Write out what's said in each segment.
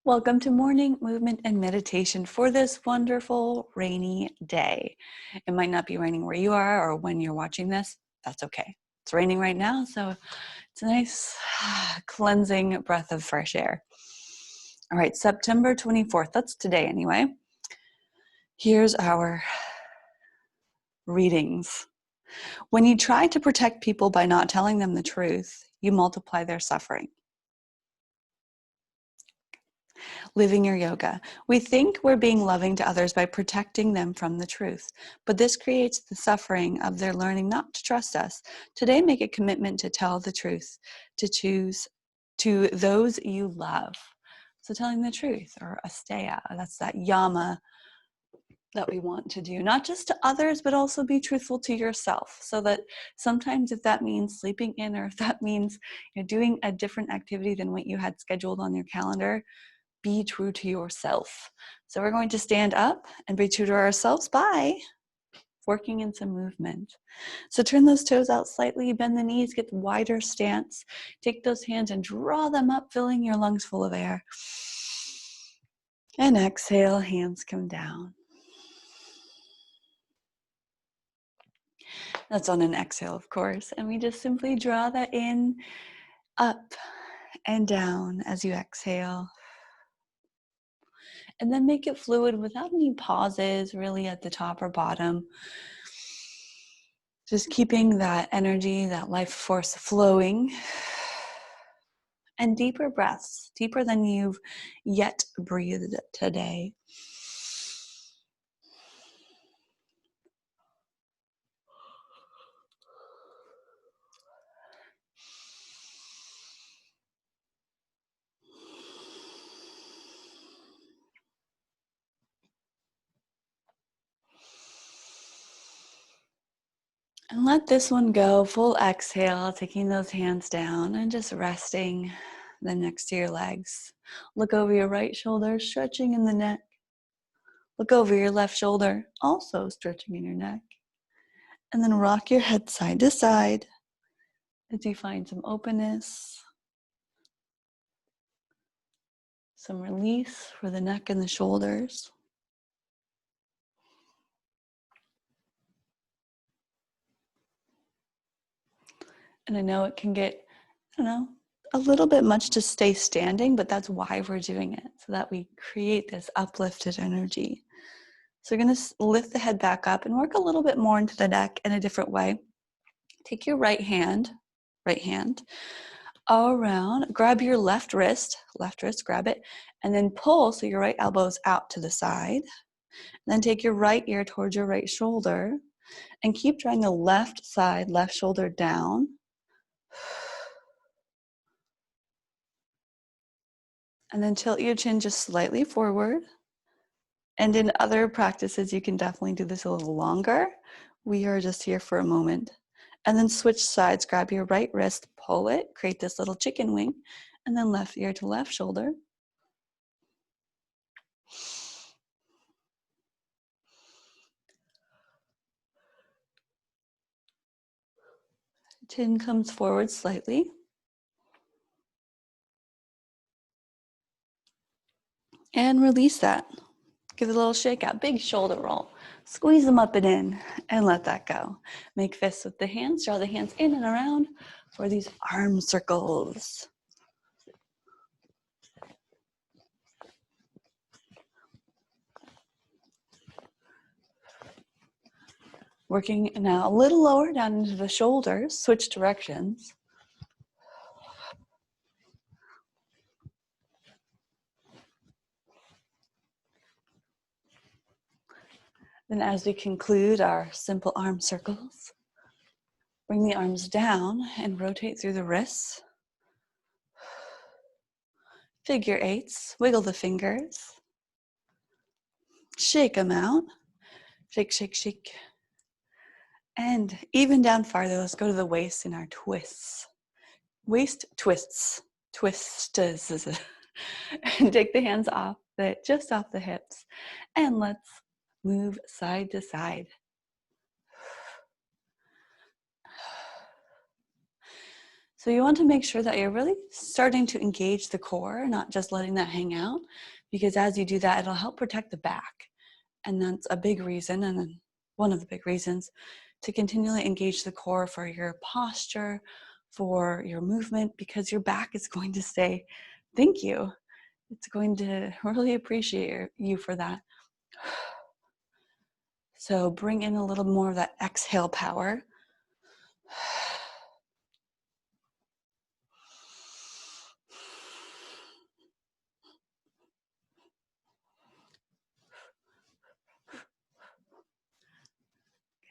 Welcome to morning movement and meditation for this wonderful rainy day. It might not be raining where you are or when you're watching this. That's okay. It's raining right now, so it's a nice cleansing breath of fresh air. All right, September 24th. That's today anyway. Here's our readings. When you try to protect people by not telling them the truth, you multiply their suffering. Living your yoga. We think we're being loving to others by protecting them from the truth, but this creates the suffering of their learning not to trust us. Today, make a commitment to tell the truth, to choose to those you love. So telling the truth, or asteya, that's that yama that we want to do, not just to others, but also be truthful to yourself. So that sometimes if that means sleeping in, or if that means doing a different activity than what you had scheduled on your calendar, be true to yourself. So we're going to stand up and be true to ourselves by working in some movement. So turn those toes out slightly, bend the knees, get the wider stance. Take those hands and draw them up, filling your lungs full of air. And exhale, hands come down. That's on an exhale, of course. And we just simply draw that in, up and down as you exhale. And then make it fluid without any pauses really at the top or bottom. Just keeping that energy, that life force flowing. And deeper breaths, deeper than you've yet breathed today. And let this one go, full exhale, taking those hands down and just resting them next to your legs. Look over your right shoulder, stretching in the neck. Look over your left shoulder, also stretching in your neck. And then rock your head side to side as you find some openness, some release for the neck and the shoulders. And I know it can get, a little bit much to stay standing, but that's why we're doing it, so that we create this uplifted energy. So you're going to lift the head back up and work a little bit more into the neck in a different way. Take your right hand around, grab your left wrist, grab it, and then pull so your right elbow's out to the side. Then take your right ear towards your right shoulder and keep drawing the left side, left shoulder down. And then tilt your chin just slightly forward. And in other practices, you can definitely do this a little longer. We are just here for a moment. And then switch sides, grab your right wrist, pull it, create this little chicken wing, and then left ear to left shoulder. Chin comes forward slightly. And release that. Give it a little shake out, big shoulder roll. Squeeze them up and in and let that go. Make fists with the hands, draw the hands in and around for these arm circles. Working now a little lower down into the shoulders, switch directions. Then as we conclude our simple arm circles, bring the arms down and rotate through the wrists. Figure eights, wiggle the fingers. Shake them out. Shake, shake, shake. And even down farther, let's go to the waist in our twists. Waist twists. Twists. And take the hands off, just off the hips. And let's move side to side. So you want to make sure that you're really starting to engage the core, not just letting that hang out, because as you do that, it'll help protect the back. And that's a big reason, and then one of the big reasons, to continually engage the core for your posture, for your movement, because your back is going to say, thank you. It's going to really appreciate you for that. So bring in a little more of that exhale power.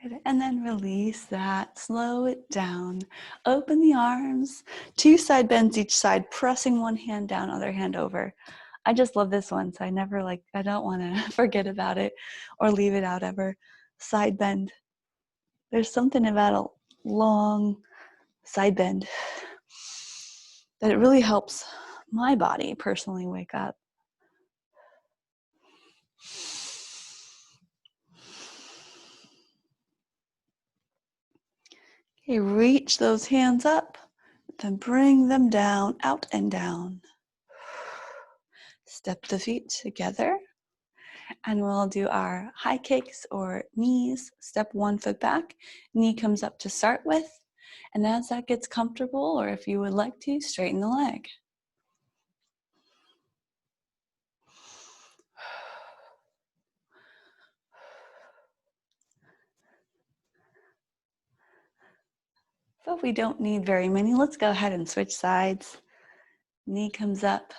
Good. And then release that, slow it down. Open the arms, 2 side bends each side, pressing one hand down, other hand over. I just love this one, so I don't want to forget about it or leave it out ever. Side bend. There's something about a long side bend that it really helps my body personally wake up. Okay, reach those hands up, then bring them down, out and down. Step the feet together, and we'll do our high kicks or knees. Step 1 foot back, knee comes up to start with, and as that gets comfortable, or if you would like to, straighten the leg. But we don't need very many. Let's go ahead and switch sides. Knee comes up.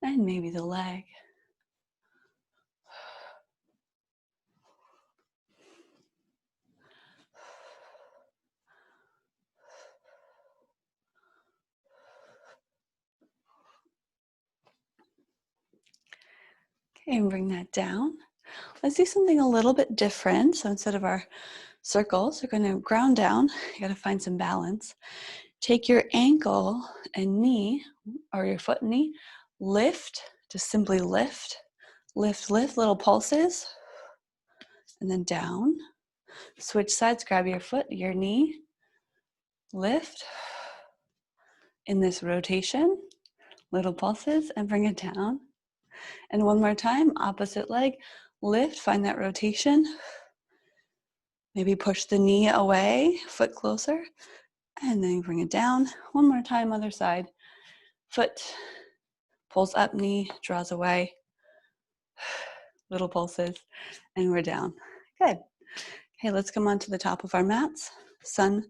And maybe the leg. Okay, and bring that down. Let's do something a little bit different. So instead of our circles, we're going to ground down. You got to find some balance. Take your ankle and knee, or your foot and knee, lift, just simply lift, lift, lift, little pulses, and then down. Switch sides, grab your foot, your knee, lift. In this rotation, little pulses, and bring it down. And one more time, opposite leg, lift, find that rotation. Maybe push the knee away, foot closer, and then bring it down. One more time, other side. Foot pulls up, knee draws away. Little pulses, and we're down. Good. Okay, let's come on to the top of our mats. Sun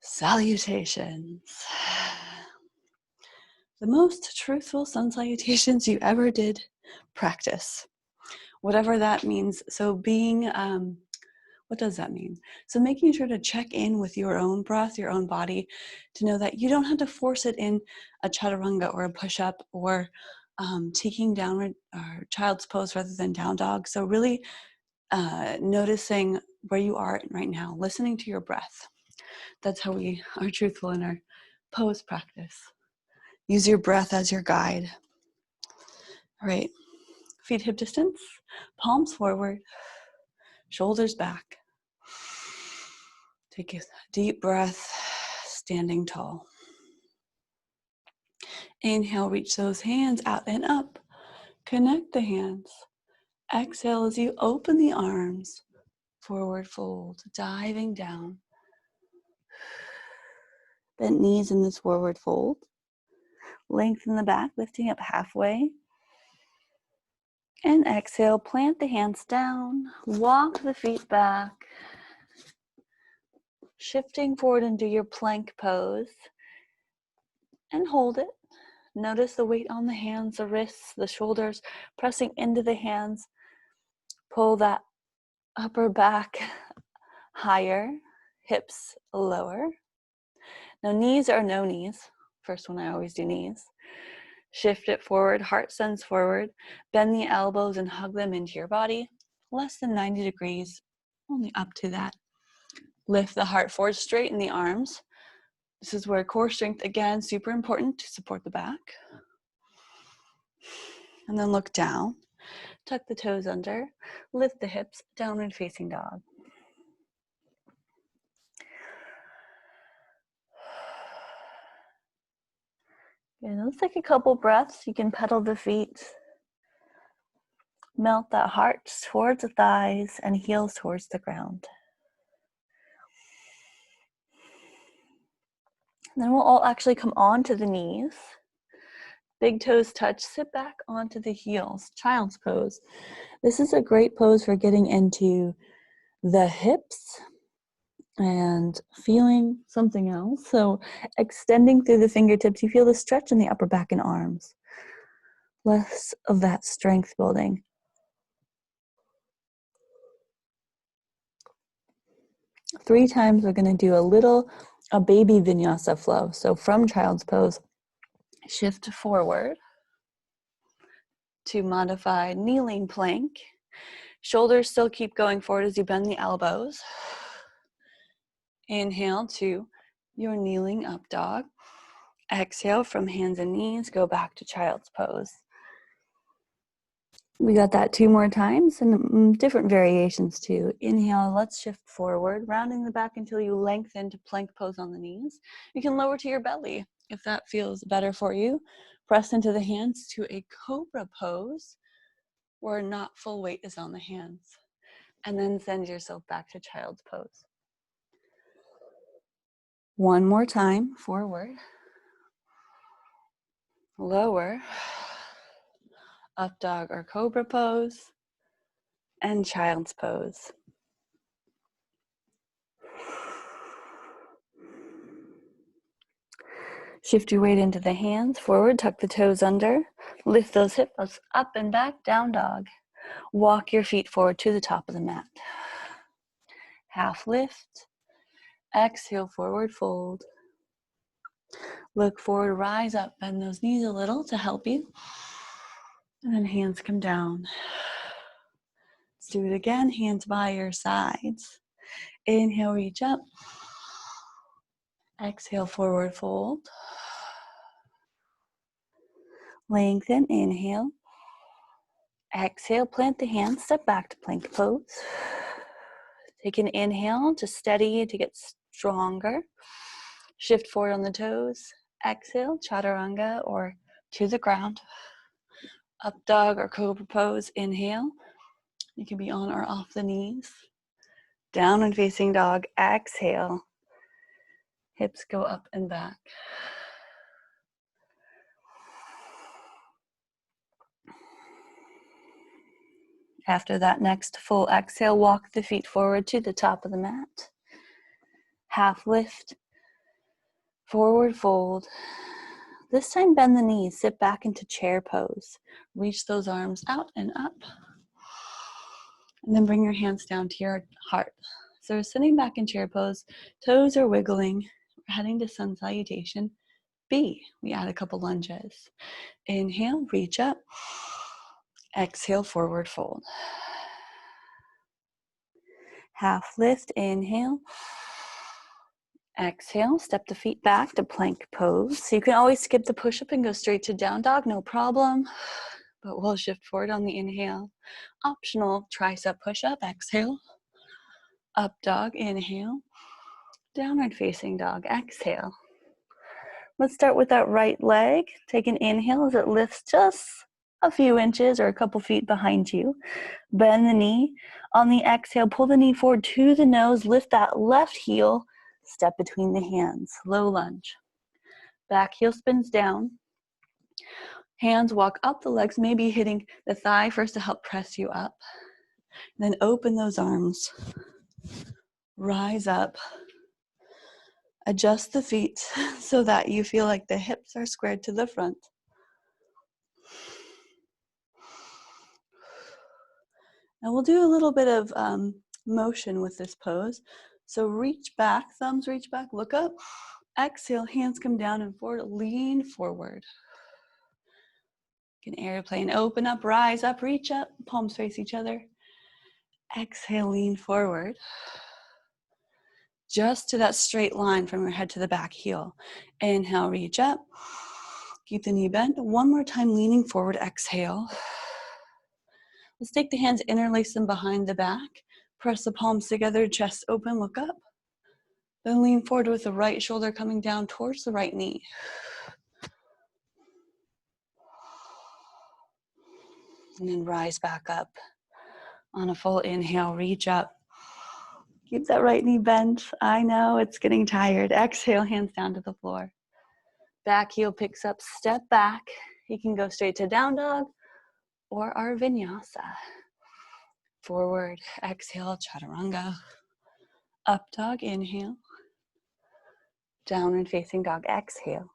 salutations. The most truthful sun salutations you ever did practice. Whatever that means. So being, what does that mean? So making sure to check in with your own breath, your own body, to know that you don't have to force it in a chaturanga or a push-up or taking downward or child's pose rather than down dog. So really noticing where you are right now, listening to your breath. That's how we are truthful in our pose practice. Use your breath as your guide. All right, feet hip distance, palms forward, shoulders back. Take a deep breath, standing tall. Inhale, reach those hands out and up. Connect the hands. Exhale as you open the arms, forward fold, diving down. Bent knees in this forward fold. Lengthen the back, lifting up halfway. And exhale, plant the hands down, walk the feet back. Shifting forward into your plank pose. And hold it. Notice the weight on the hands, the wrists, the shoulders, pressing into the hands. Pull that upper back higher, hips lower. Now knees or no knees. First one I always do knees. Shift it forward, heart sends forward. Bend the elbows and hug them into your body. Less than 90 degrees, only up to that. Lift the heart forward, straighten the arms. This is where core strength, again, super important to support the back. And then look down. tuck the toes under, lift the hips, downward facing dog. And let's take a couple breaths. You can pedal the feet. Melt that heart towards the thighs and heels towards the ground. Then we'll all actually come onto the knees. Big toes touch, sit back onto the heels, child's pose. This is a great pose for getting into the hips and feeling something else. So extending through the fingertips, you feel the stretch in the upper back and arms. Less of that strength building. Three times we're going to do a baby vinyasa flow. So from child's pose, shift forward to modified kneeling plank. Shoulders still keep going forward as you bend the elbows. Inhale to your kneeling up dog. Exhale from hands and knees, go back to child's pose. We got that 2 more times and different variations too. Inhale, let's shift forward, rounding the back until you lengthen to plank pose on the knees. You can lower to your belly if that feels better for you. Press into the hands to a cobra pose where not full weight is on the hands. And then send yourself back to child's pose. 1 more time, forward, lower, up dog or cobra pose, and child's pose. Shift your weight into the hands, forward, tuck the toes under, lift those hips up and back, down dog. Walk your feet forward to the top of the mat. Half lift, exhale, forward fold. Look forward, rise up, bend those knees a little to help you. And then hands come down. Let's do it again, hands by your sides. Inhale, reach up. Exhale, forward fold. Lengthen, inhale. Exhale, plant the hands, step back to plank pose. Take an inhale to steady, to get stronger. Shift forward on the toes. Exhale, chaturanga or to the ground. Up dog or cobra pose, inhale. You can be on or off the knees. Downward facing dog, exhale. Hips go up and back. After that next full exhale, walk the feet forward to the top of the mat. Half lift, forward fold. This time bend the knees, sit back into chair pose. Reach those arms out and up. And then bring your hands down to your heart. So we're sitting back in chair pose, toes are wiggling. We're heading to sun salutation. B, we add a couple lunges. Inhale, reach up. Exhale, forward fold. Half lift, inhale. Exhale, step the feet back to plank pose. So you can always skip the push-up and go straight to down dog, no problem. But we'll shift forward on the inhale. Optional tricep push-up, exhale. Up dog, inhale. Downward facing dog, exhale. Let's start with that right leg. Take an inhale as it lifts just a few inches or a couple feet behind you. Bend the knee. On the exhale, pull the knee forward to the nose. Lift that left heel. Step between the hands. Low lunge. Back heel spins down. Hands walk up the legs, maybe hitting the thigh first to help press you up. Then open those arms. Rise up. Adjust the feet so that you feel like the hips are squared to the front. And we'll do a little bit of motion with this pose. So reach back, thumbs reach back, look up. Exhale, hands come down and forward, lean forward. You can airplane, open up, rise up, reach up, palms face each other. Exhale, lean forward. Just to that straight line from your head to the back heel. Inhale, reach up. Keep the knee bent. One more time, leaning forward, exhale. Let's take the hands, interlace them behind the back. Press the palms together, chest open, look up. Then lean forward with the right shoulder coming down towards the right knee. And then rise back up. On a full inhale, reach up. Keep that right knee bent. I know it's getting tired. Exhale, hands down to the floor. Back heel picks up, step back. You can go straight to down dog or our vinyasa. Forward, exhale, chaturanga. Up dog, inhale. Downward facing dog, exhale.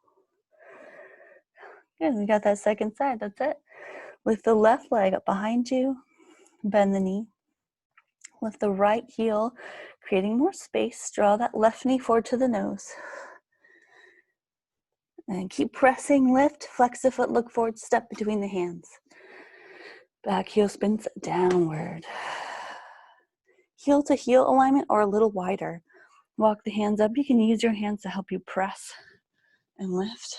Good, we got that second side, that's it. Lift the left leg up behind you, bend the knee. Lift the right heel, creating more space. Draw that left knee forward to the nose. And keep pressing, lift, flex the foot, look forward, step between the hands. Back heel spins downward. Heel to heel alignment or a little wider. Walk the hands up. You can use your hands to help you press and lift.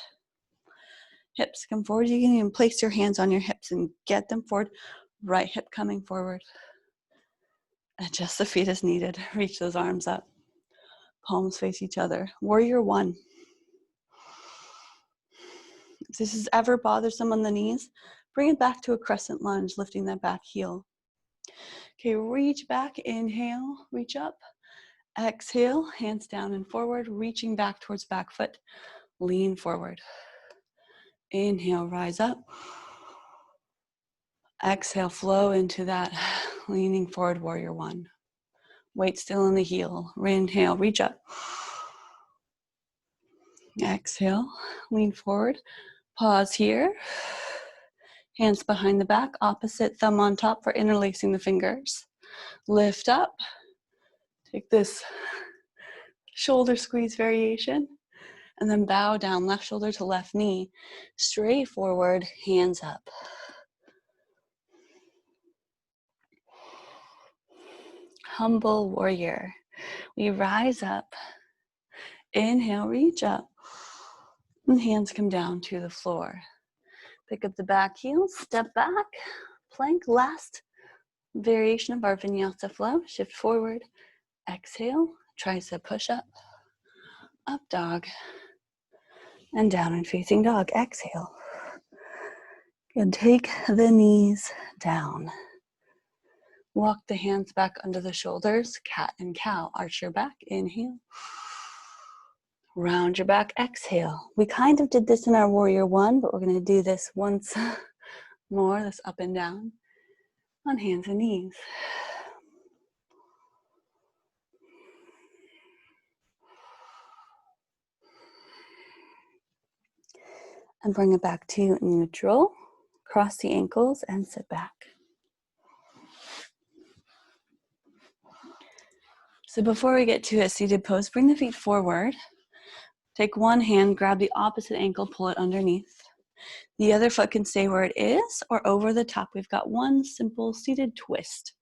Hips come forward. You can even place your hands on your hips and get them forward. Right hip coming forward. Adjust the feet as needed. Reach those arms up. Palms face each other. Warrior one. If this is ever bothersome on the knees, bring it back to a crescent lunge, lifting that back heel. Okay, reach back, inhale, reach up. Exhale, hands down and forward, reaching back towards back foot. Lean forward. Inhale, rise up. Exhale, flow into that leaning forward, warrior one. Weight still in the heel. Inhale, reach up. Exhale, lean forward. Pause here. Hands behind the back, opposite thumb on top for interlacing the fingers. Lift up. Take this shoulder squeeze variation. And then bow down, left shoulder to left knee. Straight forward, hands up. Humble warrior. We rise up. Inhale, reach up. And hands come down to the floor. Pick up the back heel, step back, plank, last variation of our vinyasa flow. Shift forward, exhale, tricep push up dog, and down and facing dog, exhale. And take the knees down. Walk the hands back under the shoulders, cat and cow. Arch your back, inhale. Round your back, exhale. We kind of did this in our warrior one, but we're going to do this once more, this up and down on hands and knees. And bring it back to neutral. Cross the ankles and sit back. So before we get to a seated pose, bring the feet forward. Take one hand, grab the opposite ankle, pull it underneath. The other foot can stay where it is or over the top. We've got one simple seated twist.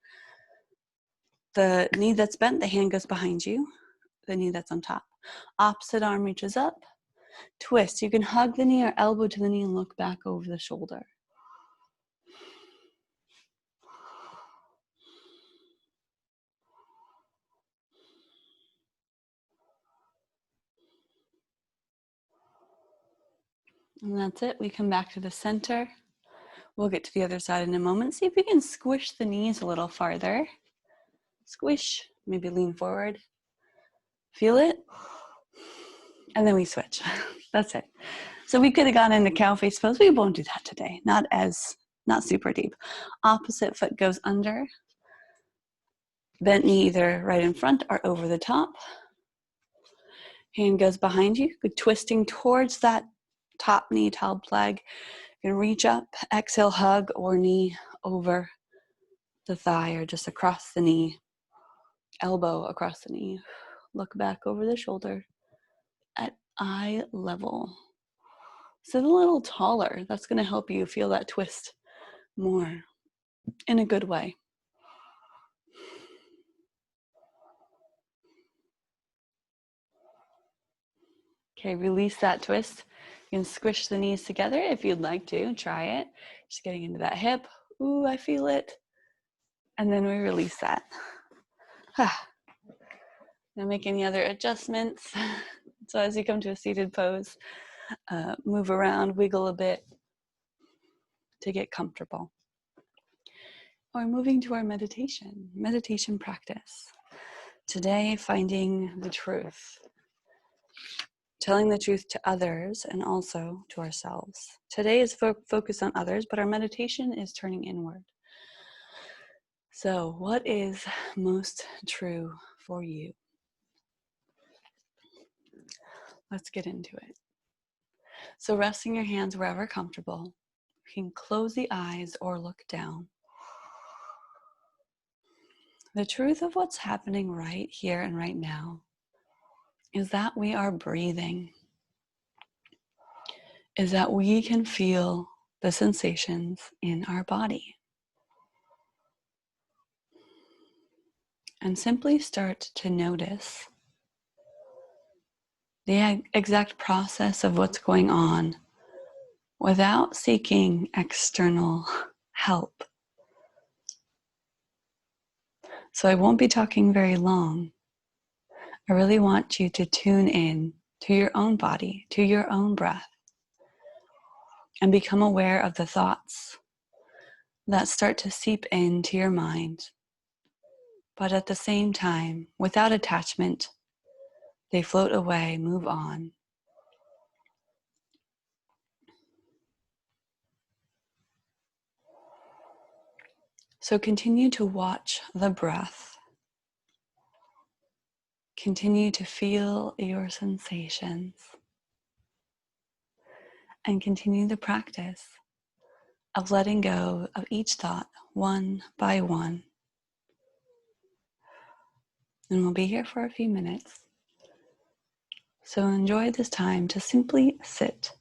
The knee that's bent, the hand goes behind you. The knee that's on top. Opposite arm reaches up. Twist. You can hug the knee or elbow to the knee and look back over the shoulder. And that's it. We come back to the center. We'll get to the other side in a moment. See if we can squish the knees a little farther. Squish, maybe lean forward. Feel it. And then we switch. That's it. So we could have gone into cow face pose. We won't do that today. Not super deep. Opposite foot goes under. Bent knee either right in front or over the top. Hand goes behind you. Good twisting towards that top knee, top leg. You can reach up, exhale, hug or knee over the thigh or just across the knee. Elbow across the knee. Look back over the shoulder at eye level. Sit a little taller. That's going to help you feel that twist more in a good way. Okay, release that twist. You can squish the knees together if you'd like to. Try it. Just getting into that hip. Ooh, I feel it. And then we release that. Now make any other adjustments. So as you come to a seated pose, move around, wiggle a bit to get comfortable. Or moving to our meditation practice. Today, finding the truth. Telling the truth to others and also to ourselves. Today is focused on others, but our meditation is turning inward. So, what is most true for you? Let's get into it. So, resting your hands wherever comfortable. You can close the eyes or look down. The truth of what's happening right here and right now is that we are breathing, is that we can feel the sensations in our body. And simply start to notice the exact process of what's going on without seeking external help. So I won't be talking very long. I really want you to tune in to your own body, to your own breath, and become aware of the thoughts that start to seep into your mind. But at the same time, without attachment, they float away, move on. So continue to watch the breath. Continue to feel your sensations. And continue the practice of letting go of each thought one by one. And we'll be here for a few minutes. So enjoy this time to simply sit.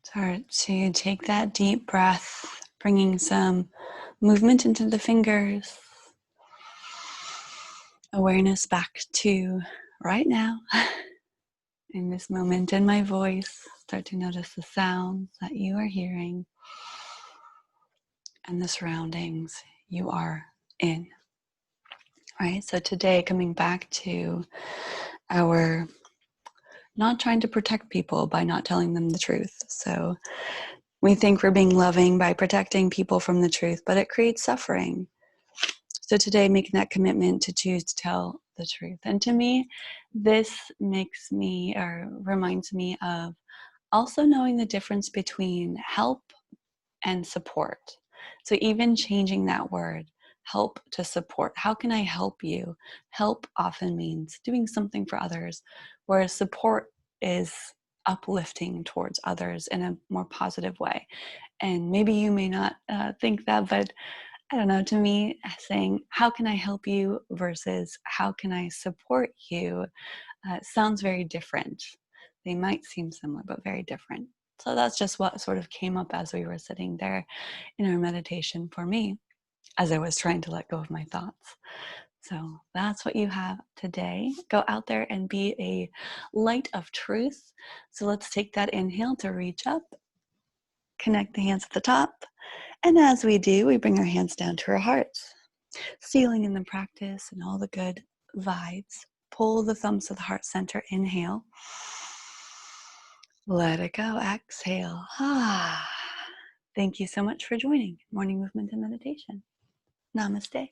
Start to take that deep breath, bringing some movement into the fingers, awareness back to right now, in this moment, in my voice. Start to notice the sounds that you are hearing and the surroundings you are in. Right? So today, coming back to our not trying to protect people by not telling them the truth. So we think we're being loving by protecting people from the truth, but it creates suffering. So today, making that commitment to choose to tell the truth. And to me, this makes me or reminds me of also knowing the difference between help and support. So even changing that word, help to support. How can I help you? Help often means doing something for others, whereas support is uplifting towards others in a more positive way. And maybe you may not think that, but I don't know, to me, saying, how can I help you versus how can I support you sounds very different. They might seem similar, but very different. So that's just what sort of came up as we were sitting there in our meditation for me, as I was trying to let go of my thoughts. So that's what you have today. Go out there and be a light of truth. So let's take that inhale to reach up, connect the hands at the top. And as we do, we bring our hands down to our hearts, sealing in the practice and all the good vibes. Pull the thumbs to the heart center, inhale. Let it go, exhale. Thank you so much for joining Morning Movement and Meditation. Namaste.